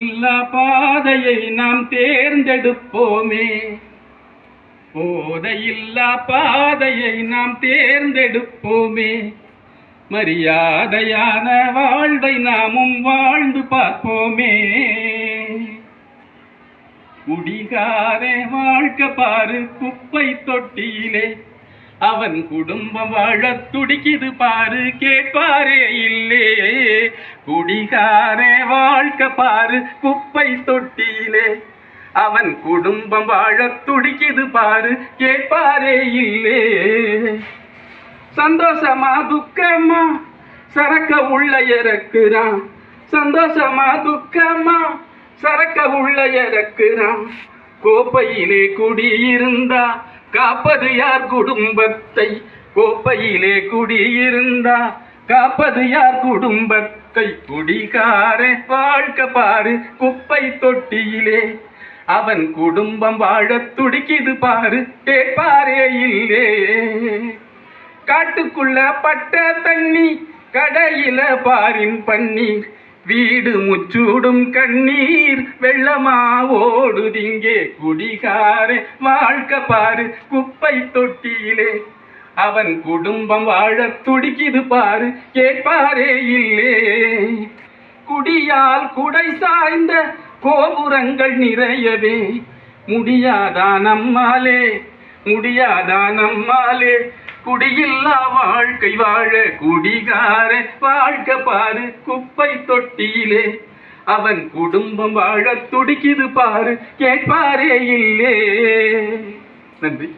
போதையில்லா பாதையை நாம் தேர்ந்தெடுப்போமே. போதையில்லா பாதையை நாம் தேர்ந்தெடுப்போமே. மரியாதையான வாழ்வை நாமும் வாழ்ந்து பார்ப்போமே. குடிகாரே வாழ்க்கை பாரு குப்பை தொட்டியிலே, அவன் குடும்பம் வாழத் துடிக்குது பாரு, கேட்பாரே இல்லே. குடிகாரே வாழ்க்கை பாரு குப்பை தொட்டியிலே, அவன் குடும்பம் வாழத் துடிக்குது பாரு, கேட்பாரே இல்லே. சந்தோஷமா துக்கமா சரக்க உள்ள இறக்குறான், சந்தோஷமா துக்கமா சரக்க உள்ள இறக்குறான். கோப்பையிலே குடியிருந்தா காப்பது யார் குடும்பத்தை, கோப்பையிலே குடியிருந்தா காப்பது யார் குடும்பத்தை. குடிகாரே வாழ்க்கை பாரு குப்பை தொட்டியிலே, அவன் குடும்பம் வாழத் துடிக்குது பாரு, கேட்பாரே இல்லே. காட்டுக்குள்ள பட்ட தண்ணி கடையில பாரின் பன்னீர், வீடு முச்சூடும் கண்ணீர் வெள்ளமா ஓடுதிங்கே. குடிகாரே வாழ்க்கை பாரு குப்பை தொட்டியிலே, அவன் குடும்பம் வாழத் துடிக்குது பாரு, கேட்பாரே இல்லே. குடியால் குடை சாய்ந்த கோபுரங்கள் நிறையவே, முடியாதா நம்மாலே, முடியாதா நம்மாலே. குடியில்லா வாழ்க்கை வாழ குடிகார வாழ்க்கை பாரு குப்பை தொட்டியிலே, அவன் குடும்பம் வாழ துடிக்குது பாரு, கேட்பாரே இல்லே. நன்றி.